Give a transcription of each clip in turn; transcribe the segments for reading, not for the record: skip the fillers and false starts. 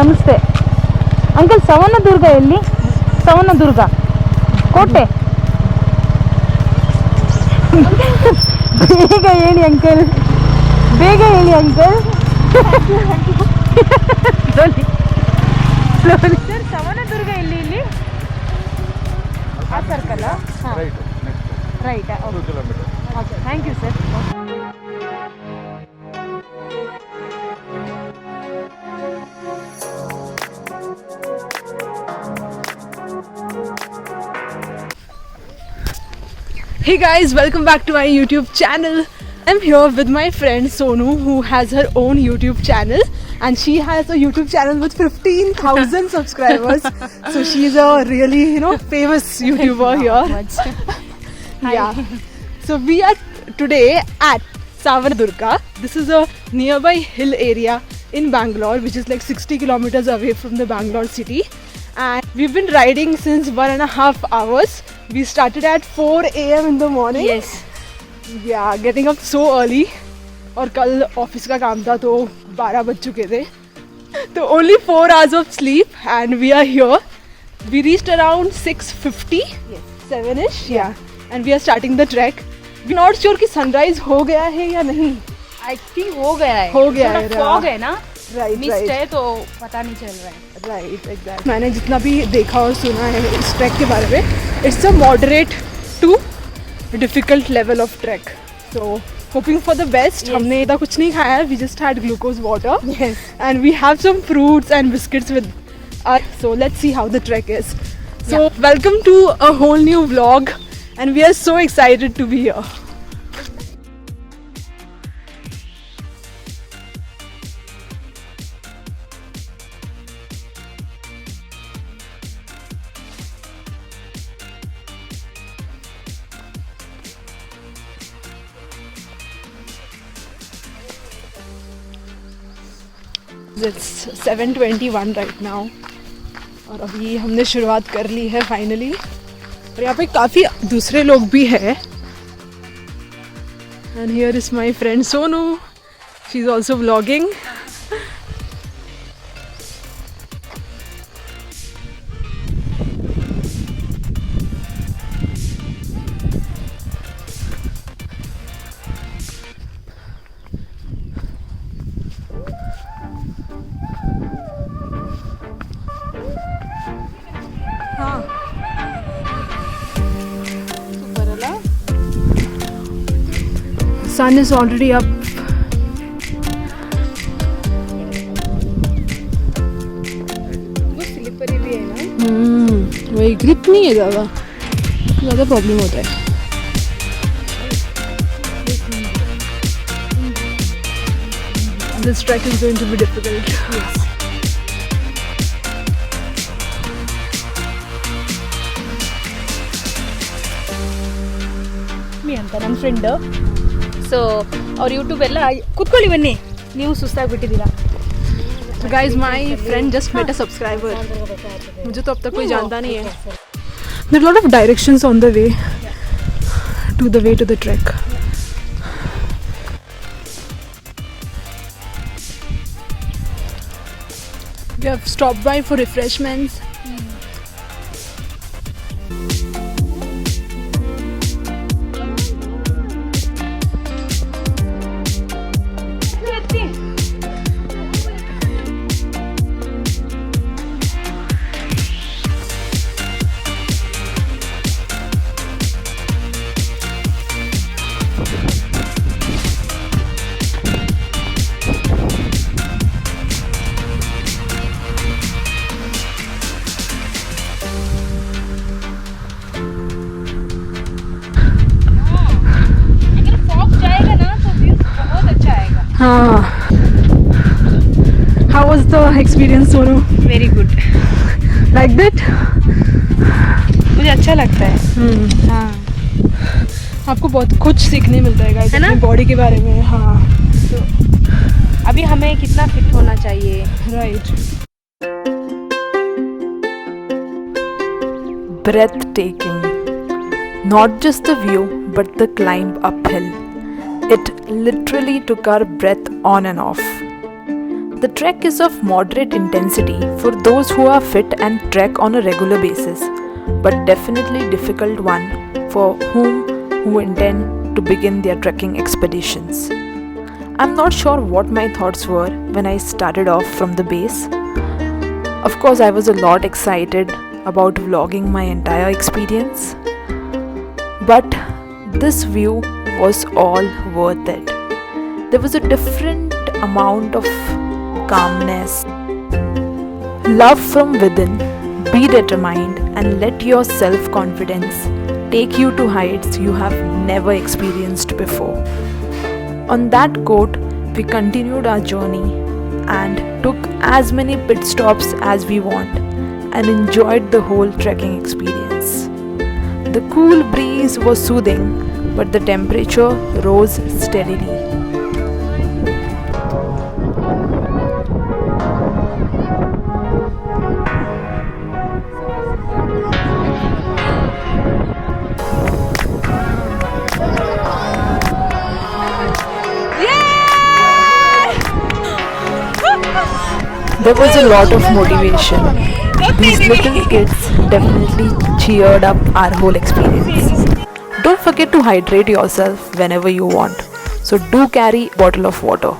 ನಮಸ್ತೆ ಅಂಕಲ್. ಸವನದುರ್ಗ ಎಲ್ಲಿ? ಸವನದುರ್ಗ ಕೋಟೆ. ಬೇಗ ಹೇಳಿ ಅಂಕಲ್, ಬೇಗ ಹೇಳಿ ಅಂಕಲ್. ಸರ್ ಸವನದುರ್ಗ ಎಲ್ಲಿ? ಇಲ್ಲಿ ಆ ಸರ್ಕಲ್. ಹಾಂ right. Okay thank you sir. Hey guys, welcome back to my YouTube channel. I'm here with my friend Sonu, who has her own YouTube channel, and she has a YouTube channel with 15,000 subscribers. So she's a really, famous YouTuber here. Yeah. So we are today at Savandurga. This is a nearby hill area in Bangalore, which is like 60 kilometers away from the Bangalore city. And we've been riding since 1.5 hours. We started at 4 a.m. in the morning. Yes. Yeah, getting up so early. और कल office का काम था तो 12 बज चुके थे. तो only 4 hours of sleep and we are here. We reached around 6:50. Yes. 7ish. Yeah. And we are starting the trek. We're not sure कि sunrise हो गया है या नहीं. आई थिंक हो गया है. हो गया है. फॉग है ना. Right. मिस्ट है तो पता नहीं चल रहा है. Right exact. मैंने जितना भी देखा और सुना है इस ट्रैक के बारे में, it's a moderate to difficult level of track. So hoping for the best. हमने इतना कुछ नहीं खाया है. We just had glucose water and we have some fruits and biscuits with us. So let's see how the track is. So welcome to a whole new vlog and we are so excited to be here. It's 7:21 right now और अभी हमने शुरुआत कर ली है finally. और यहाँ पे काफ़ी दूसरे लोग भी हैं. And here is my friend Sonu. She is also vlogging. Sun is already up. वो स्लिपरी भी है ना. वही ग्रिप नहीं है ज़्यादा प्रॉब्लम होता है. This trek is going to be difficult. Yes. Me ಅಂತ ನನ್ನ ಫ್ರೆಂಡ್. ಸೊ ಅವ್ರ ಯೂಟ್ಯೂಬ್ ಎಲ್ಲ ಕೂತ್ಕೊಳ್ಳಿ ಬನ್ನಿ, ನೀವು ಸುಸ್ತಾಗ್ಬಿಟ್ಟಿದ್ದೀರಾ. So guys, my friend just met a subscriber. मुझे तो अब तक कोई जानता नहीं है. There are a lot of directions on the way to the trek. We have stopped by for refreshments. How was the experience, Sonu? Very good. Like that? मुझे अच्छा लगता है. हाँ. आपको बहुत कुछ सीखने मिलता है गाइस अपनी बॉडी के बारे में. हाँ. तो अभी हमें कितना फिट होना चाहिए. Right. Breathtaking. Not just the view, but the climb uphill. It literally took our breath on and off. The trek is of moderate intensity for those who are fit and trek on a regular basis, but definitely difficult one for who intend to begin their trekking expeditions. I'm not sure what my thoughts were when I started off from the base. Of course, I was a lot excited about vlogging my entire experience, but this view was all worth it. There was a different amount of calmness, love from within. Be determined and let your self-confidence take you to heights you have never experienced before. On that quote, we continued our journey and took as many pit stops as we want and enjoyed the whole trekking experience. The cool breeze was soothing, but the temperature rose steadily. There was a lot of motivation. These little kids definitely cheered up our whole experience. Don't forget to hydrate yourself whenever you want. So do carry a bottle of water.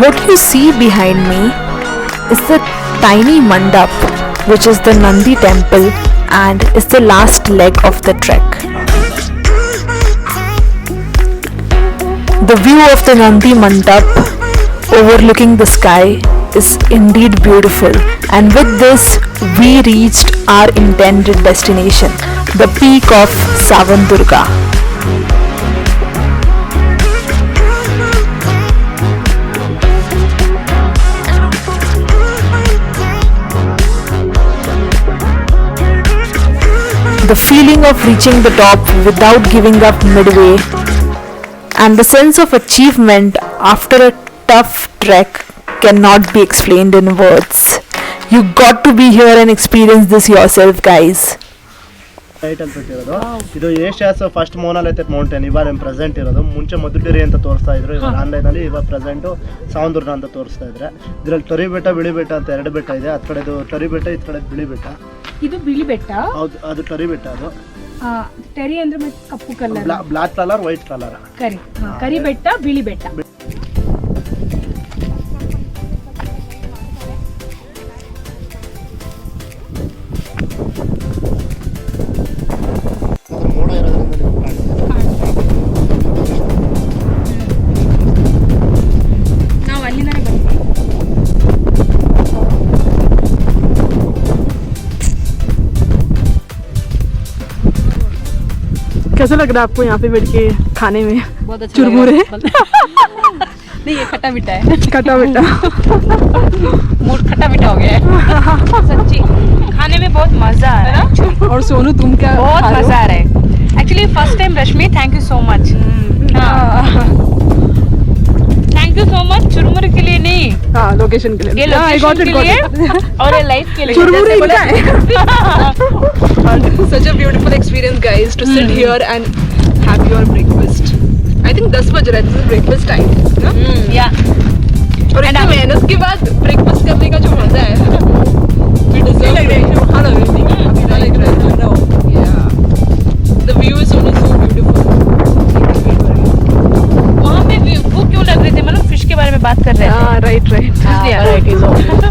What you see behind me is the tiny mandap, which is the Nandi temple and is the last leg of the trek. The view of the Nandi mandap overlooking the sky is indeed beautiful, and with this we reached our intended destination, the peak of Savandurga. The feeling of reaching the top without giving up midway and the sense of achievement after a tough trek cannot be explained in words. You got to be here and experience this yourself, guys. Title ಬಿಟ್ಟಿರೋದು ಇದು Asia's first monolith mountain. ಇವಾಗ present ಇರೋದು. ಮುಂಚೆ ಮಧುಗಿರಿ ಅಂತ ತೋರಿಸ್ತಾ ಇದ್ರು, ಇವಾಗ ಆನ್ಲೈನಲ್ಲಿ ಇವಾಗ ಪ್ರೆಸೆಂಟ್ ಸಾವಂದುರ್ಗ ಅಂತ ತೋರಿಸ್ತಾ ಇದ್ರೆ. ಇದರಲ್ಲಿ ತರಿ ಬೆಟ್ಟ ಬಿಳಿ ಬೆಟ್ಟ ಅಂತ ಎರಡು ಬೆಟ್ಟ ಇದೆ. ಅದ್ ಕಡೆದು ತರಿ ಬೆಟ್ಟ, ಈ ಕಡೆ ಬಿಳಿ ಬೆಟ್ಟ. ಇದು ಬಿಳಿ ಬೆಟ್ಟ. ಹೌದು, ಅದು ತರಿ ಬೆಟ್ಟ. ಅದು ಟರಿ ಅಂದ್ರೆ ಮತ್ತೆ ಕಪ್ಪು colour, black colour, white colour. ಕರಿ ಬೆಟ್ಟ, ಬಿಳಿ ಬೆಟ್ಟ. कैसा लग रहा है आपको यहाँ पे बैठ के खाने में? बहुत अच्छा चुरमुरे नहीं, ये खट्टा मीठा है. खट्टा मीठा मूड खट्टा मीठा हो गया है सच्ची. खाने में बहुत मजा आ रहा है. और सोनू तुम क्या? बहुत मजा आ रहा है actually. First time Rashmi, thank you so much. Thank thank you so much चुरमुरे के लिए नहीं, हाँ लोकेशन के लिए. ये Yeah, I got location it, के got लिए it. और ये लाइफ के लिए. चुरमुरे इनका है. Such a beautiful experience, guys, to sit here and have your breakfast. I think 10 बज रहा है. This is breakfast time. ना? या और इतनी मेहनत के बाद ब्रेकफास्ट करने का जो मजा है, we deserve it. हाँ लग रही है. अच्छा लग रहा है. Yeah. The view is also so beautiful. वहाँ पे वो क्यों लग रहे थे, मतलब फिश के बारे में बात कर रहे थे. हाँ right. varieties of